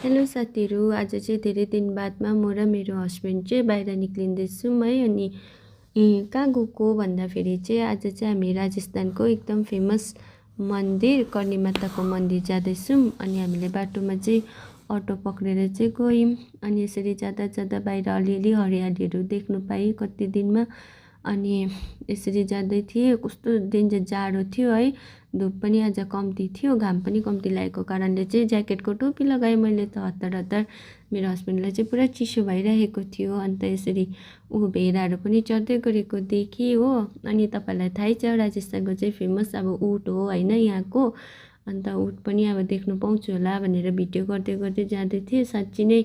Hello साथीहरू, आज चाहिँ धेरै दिन बादमा म र मेरो हस्बेन्ड चाहिँ बाहिर निक्लिँदैछौँ है। अनि कहाँ गएको भन्दाखेरि चाहिँ आज चाहिँ हामी राजस्थानको एकदम फेमस मन्दिर कर्णी माताको मन्दिर जाँदैछौँ। अनि हामीले बाटोमा चाहिँ अटो पक्रेर चाहिँ गयौँ। अनि यसरी जाँदा जाँदा बाहिर अलिअलि हरियालीहरू देख्नु पाएँ कति दिनमा। अनि यसरी जाँदै थिएँ, कस्तो डेन्जर जाडो थियो है। धुप पनि आज कम्ती थियो, घाम पनि कम्ती लागेको कारणले चाहिँ ज्याकेटको टोपी लगाएँ मैले त हतार हतार। मेरो हस्बेन्डलाई चाहिँ पुरा चिसो भइरहेको थियो। अन्त यसरी भेडाहरू पनि चढ्दै गरेको देखेँ हो। अनि तपाईँलाई थाहै छ राजस्थानको चाहिँ फेमस अब उट हो होइन यहाँको। अन्त उट पनि अब देख्नु पाउँछु होला भनेर भिडियो गर्दै गर्दै जाँदै थिएँ। साँच्ची नै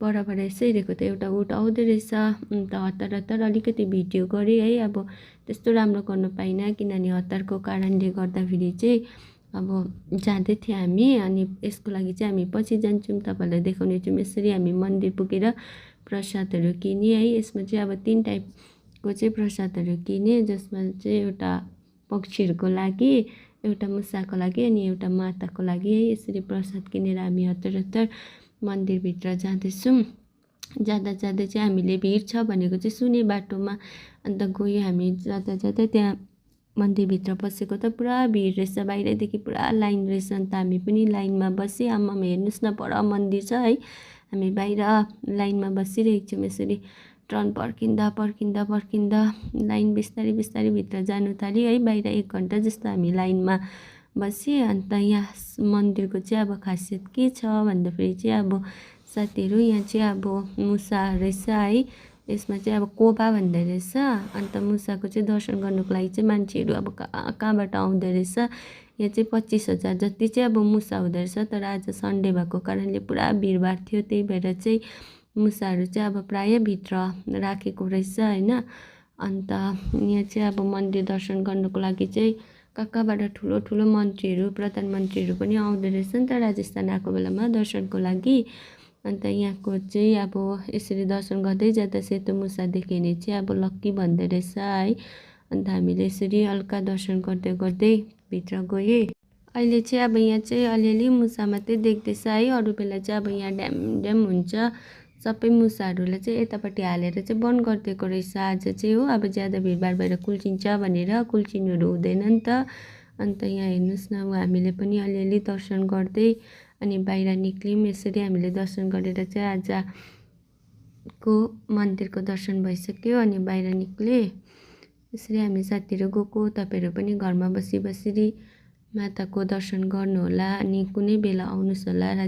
परबाट यसो हेरेको त एउटा उट आउँदै रहेछ। अन्त हतार हतार अलिकति भिडियो गरेँ है। अब त्यस्तो राम्रो गर्नु पाइनँ किनभने हतारको कारणले गर्दाखेरि चाहिँ अब जाँदै थियौँ हामी। अनि यसको लागि चाहिँ हामी पछि जान्छौँ, तपाईँहरूलाई देखाउने छौँ। यसरी हामी मन्दिर पुगेर प्रसादहरू किनेँ है। यसमा चाहिँ अब 3 टाइपको चाहिँ प्रसादहरू किनेँ, जसमा चाहिँ एउटा पक्षीहरूको लागि, एउटा मुसाको लागि अनि एउटा माताको लागि है। यसरी प्रसाद किनेर हामी हतार हतार मन्दिरभित्र जाँदैछौँ। जाँदा जाँदै चाहिँ हामीले भिड छ भनेको चाहिँ सुने बाटोमा। अन्त गयो हामी जाँदा जाँदा त्यहाँ मन्दिरभित्र पसेको त पुरा भिड रहेछ, बाहिरैदेखि पुरा लाइन रहेछ। अन्त हामी पनि लाइनमा बसेँ। आम्मामा हेर्नुहोस् न पर मन्दिर छ है। हामी बाहिर लाइनमा बसिरहेको छौँ। यसरी टर्न पर्खिँदा पर्खिँदा पर्खिँदा लाइन बिस्तारै बिस्तारै भित्र जानु थाल्यो है। बाहिर 1 घन्टा जस्तो हामी लाइनमा बसेँ। अन्त यहाँ मन्दिरको चाहिँ अब खासियत के छ भन्दाखेरि चाहिँ अब साथीहरू यहाँ चाहिँ अब मुसा रहेछ है। यसमा चाहिँ अब कोबा भन्दै रहेछ। अन्त मुसाको चाहिँ दर्शन गर्नुको लागि चाहिँ मान्छेहरू अब कहाँ कहाँबाट आउँदो रहेछ। यहाँ चाहिँ 25,000 जति चाहिँ अब मुसा हुँदो रहेछ। तर आज सन्डे भएको कारणले पुरा भिडभाड थियो, त्यही भएर चाहिँ मुसाहरू चाहिँ अब प्राय भित्र राखेको रहेछ होइन। अन्त यहाँ चाहिँ अब मन्दिर दर्शन गर्नुको लागि चाहिँ कहाँ कहाँबाट ठुलो ठुलो मन्त्रीहरू प्रधानमन्त्रीहरू पनि आउँदो रहेछ नि त राजस्थान आएको बेलामा दर्शनको लागि। अन्त यहाँको चाहिँ अब यसरी दर्शन गर्दै जाँदा सेतो मुसा देख्यो भने चाहिँ अब लक्की भन्दै रहेछ है। अन्त हामीले यसरी हल्का दर्शन गर्दै गर्दै भित्र गएँ। अहिले चाहिँ अब यहाँ चाहिँ अलिअलि मुसा मात्रै देख्दैछ है। अरू बेला चाहिँ अब यहाँ ड्याम ड्याम हुन्छ। सबै मुसाहरूलाई चाहिँ यतापट्टि हालेर चाहिँ बन्द गरिदिएको रहेछ आज चाहिँ हो। अब ज्यादा भिडभाड भएर कुल्चिन्छ भनेर, कुल्चिनुहरू हुँदैन नि त। अन्त यहाँ हेर्नुहोस् न, अब हामीले पनि अलिअलि दर्शन गर्दै अनि बाहिर निक्ल्यौँ। यसरी हामीले दर्शन गरेर चाहिँ आजको मन्दिरको दर्शन भइसक्यो। अनि बाहिर निक्लेँ। यसरी हामी साथीहरू गएको, तपाईँहरू पनि घरमा बसी बसी माताको दर्शन गर्नुहोला। अनि कुनै बेला आउनुहोस् होला।